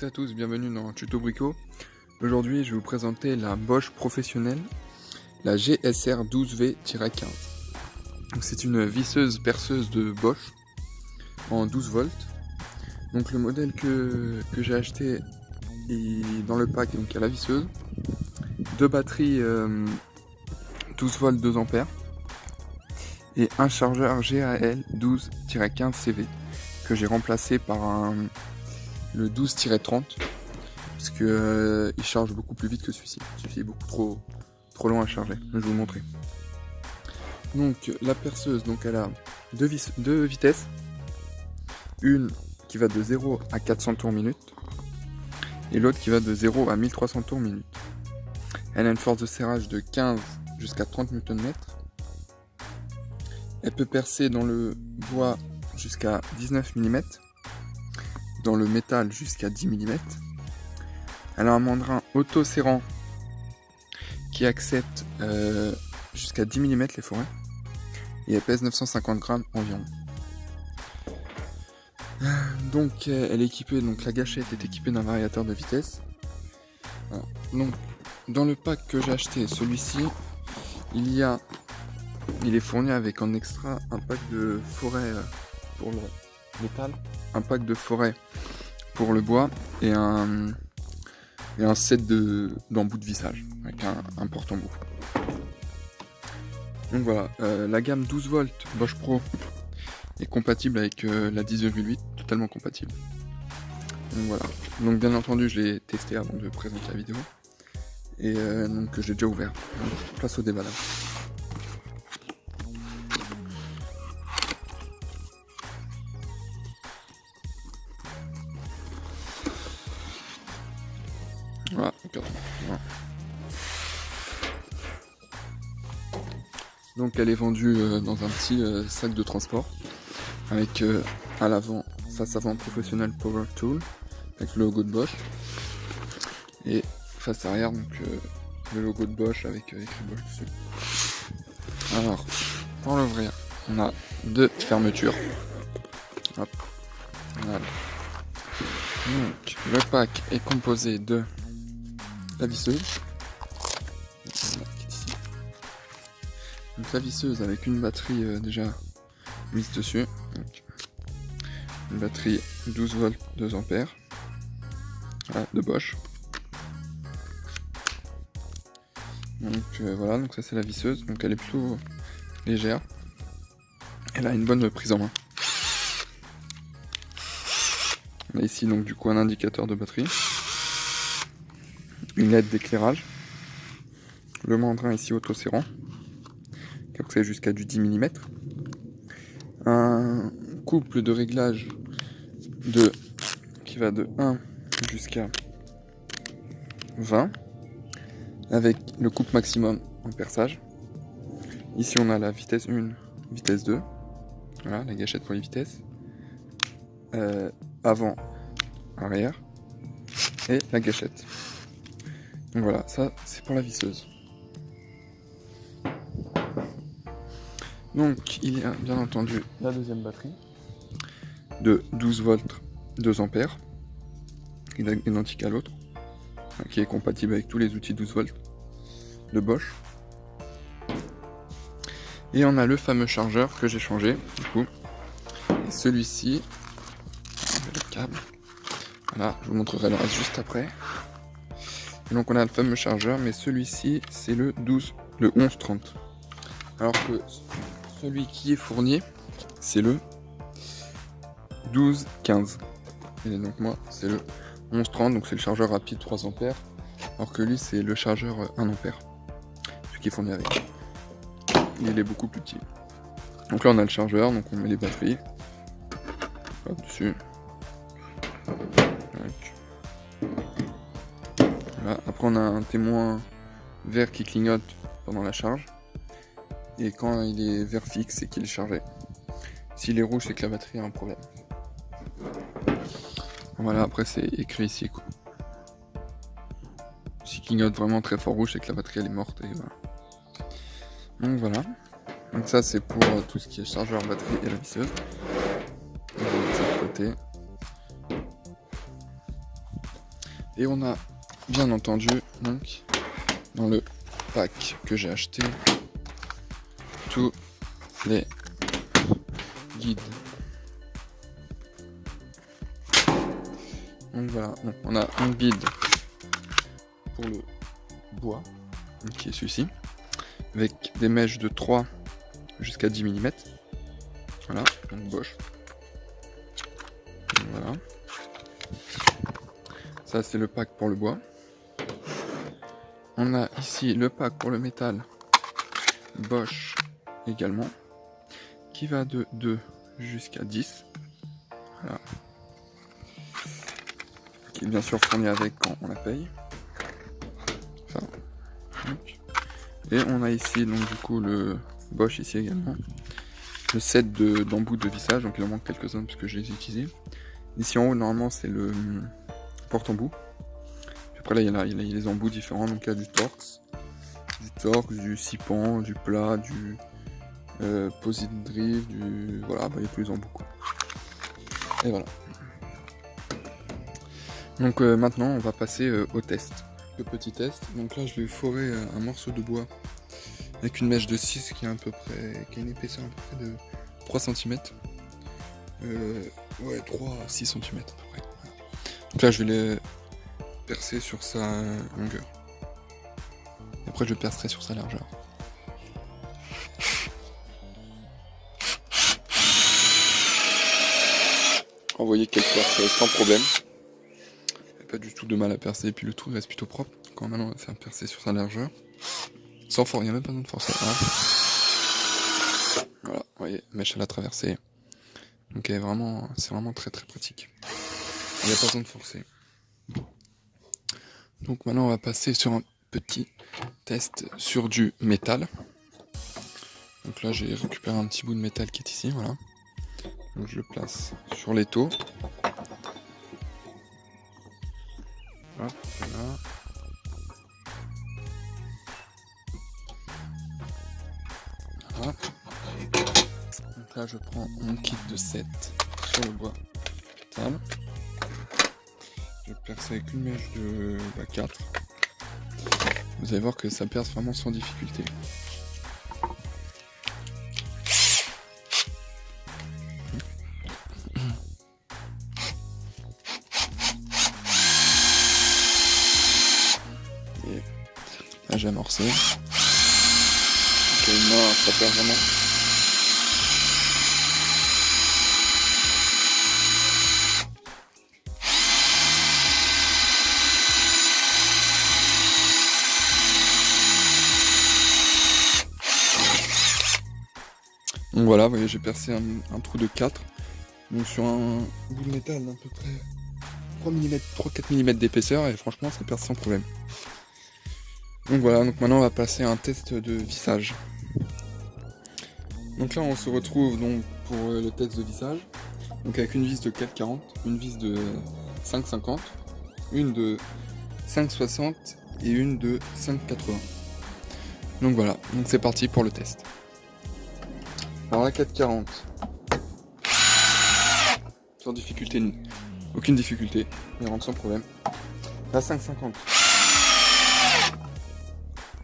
Salut à tous, bienvenue dans Tuto Brico. Aujourd'hui je vais vous présenter la Bosch professionnelle, la GSR 12V-15. C'est une visseuse perceuse de Bosch en 12 volts. Donc le modèle que j'ai acheté est dans le pack, donc il y a la visseuse, deux batteries 12 volts 2 ampères et un chargeur GAL 12-15 CV que j'ai remplacé par le 12-30 parce que il charge beaucoup plus vite que celui-ci. Celui-ci est beaucoup trop long à charger. Je vais vous montrer. Donc la perceuse, donc elle a deux vitesses, une qui va de 0 à 400 tours minute et l'autre qui va de 0 à 1300 tours minute. Elle a une force de serrage de 15 jusqu'à 30 Nm. Elle peut percer dans le bois jusqu'à 19 mm, dans le métal jusqu'à 10 mm. Elle a un mandrin auto-serrant qui accepte jusqu'à 10 mm les forêts et elle pèse 950 grammes environ. Donc elle est équipée, donc la gâchette est équipée d'un variateur de vitesse. Voilà. Donc dans le pack que j'ai acheté, celui-ci, il est fourni avec en extra un pack de forêt pour le métal, un pack de forêt pour le bois et un set d'embouts de vissage avec un porte-embout. Donc voilà, la gamme 12 volts Bosch Pro est compatible avec la 10,8, totalement compatible. Donc voilà, donc bien entendu je l'ai testé avant de présenter la vidéo et donc je l'ai déjà ouvert. Place au déballage. Voilà, voilà. Donc elle est vendue dans un petit sac de transport avec à l'avant, face avant Professional Power Tool avec le logo de Bosch et face arrière donc le logo de Bosch avec écrit Bosch dessus. Alors pour l'ouvrir on a deux fermetures. Hop. Voilà. Donc le pack est composé de la visseuse, donc la visseuse avec une batterie déjà mise dessus, donc une batterie 12 volts 2 ampères, voilà, de Bosch. Donc voilà, donc ça c'est la visseuse, donc elle est plutôt légère, elle a une bonne prise en main. On a ici donc du coup un indicateur de batterie, une LED d'éclairage, le mandrin ici auto-serrant, qui accède jusqu'à du 10 mm, un couple de réglage qui va de 1 jusqu'à 20, avec le couple maximum en perçage. Ici on a la vitesse 1, vitesse 2, voilà la gâchette pour les vitesses, avant, arrière, et la gâchette. Donc voilà, ça c'est pour la visseuse. Donc il y a bien entendu la deuxième batterie de 12 volts 2 ampères, identique à l'autre, qui est compatible avec tous les outils 12 volts de Bosch. Et on a le fameux chargeur que j'ai changé du coup. Et celui-ci, le câble. Voilà, je vous montrerai le reste juste après. Et donc on a le fameux chargeur, mais celui-ci c'est le 11-30. Alors que celui qui est fourni, c'est le 12-15. Et donc moi c'est le 11-30, donc c'est le chargeur rapide 3 ampères. Alors que lui c'est le chargeur 1 ampère. Celui qui est fourni avec. Il est beaucoup plus petit. Donc là on a le chargeur, donc on met les batteries. Hop, dessus. Voilà. Après on a un témoin vert qui clignote pendant la charge. Et quand il est vert fixe, c'est qu'il est chargé. S'il est rouge, c'est que la batterie a un problème. Voilà, après c'est écrit ici quoi. S'il clignote vraiment très fort rouge, c'est que la batterie elle est morte et voilà. Donc voilà. Donc ça c'est pour tout ce qui est chargeur, batterie et la visseuse. côté. Et on a bien entendu donc dans le pack que j'ai acheté tous les guides. Donc voilà, donc on a un guide pour le bois, qui est celui-ci, avec des mèches de 3 jusqu'à 10 mm. Voilà, donc Bosch. Donc voilà. Ça c'est le pack pour le bois. On a ici le pack pour le métal Bosch également, qui va de 2 jusqu'à 10. Voilà. Qui est bien sûr fourni avec quand on la paye. Ça. Donc. Et on a ici donc du coup le Bosch ici également. Le set d'embouts de vissage, donc il en manque quelques-uns puisque je les ai utilisés. Ici en haut normalement c'est le porte-embout. Après là il y a les embouts différents, donc il y a du Torx, du Sipan, du plat, du Posit Drive, voilà, il y a tous les embouts quoi. Et voilà. Donc maintenant on va passer au test. Le petit test, donc là je vais forer un morceau de bois avec une mèche de 6 qui a une épaisseur à peu près de 3 cm. Ouais, 3 à 6 cm à peu près. Voilà. Donc là je vais les percer sur sa longueur. Et après je percerai sur sa largeur. Vous voyez qu'elle perce sans problème. Pas du tout de mal à percer, et puis le trou reste plutôt propre. Quand maintenant on va faire percer sur sa largeur. Sans forcer, il n'y a même pas besoin de forcer. Voilà, vous voyez, mèche à la traversée. Donc c'est vraiment très très pratique. Il n'y a pas besoin de forcer. Donc maintenant on va passer sur un petit test sur du métal. Donc là j'ai récupéré un petit bout de métal qui est ici, voilà. Donc je le place sur l'étau. Hop, voilà. Voilà. Donc là je prends mon kit de 7 sur le bois métal. Je perce avec une mèche de 4. Vous allez voir que ça perce vraiment sans difficulté. Et là j'ai amorcé. Ok, moi ça perce vraiment. Donc voilà, vous voyez, j'ai percé un trou de 4, donc sur un bout de métal d'à peu près 3-4 mm d'épaisseur, et franchement ça perce sans problème. Donc voilà, donc maintenant on va passer à un test de vissage. Donc là on se retrouve donc pour le test de vissage, donc avec une vis de 4,40, une vis de 5,50, une de 5,60 et une de 5,80. Donc voilà, donc c'est parti pour le test. Alors la 4,40, sans difficulté, aucune difficulté, elle rentre sans problème. La 5,50,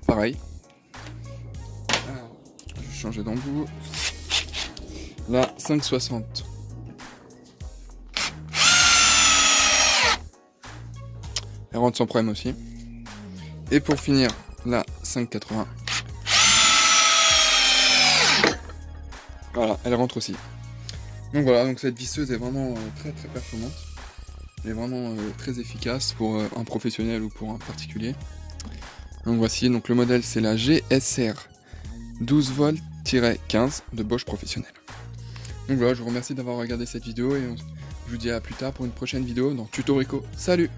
pareil. Alors, je vais changer d'embout. La 5,60. Elle rentre sans problème aussi. Et pour finir, la 5,80. Voilà, elle rentre aussi. Donc voilà, donc cette visseuse est vraiment très très performante. Elle est vraiment très efficace pour un professionnel ou pour un particulier. Donc voici, donc le modèle c'est la GSR 12V-15 de Bosch professionnel. Donc voilà, je vous remercie d'avoir regardé cette vidéo et je vous dis à plus tard pour une prochaine vidéo dans Tuto Brico. Salut!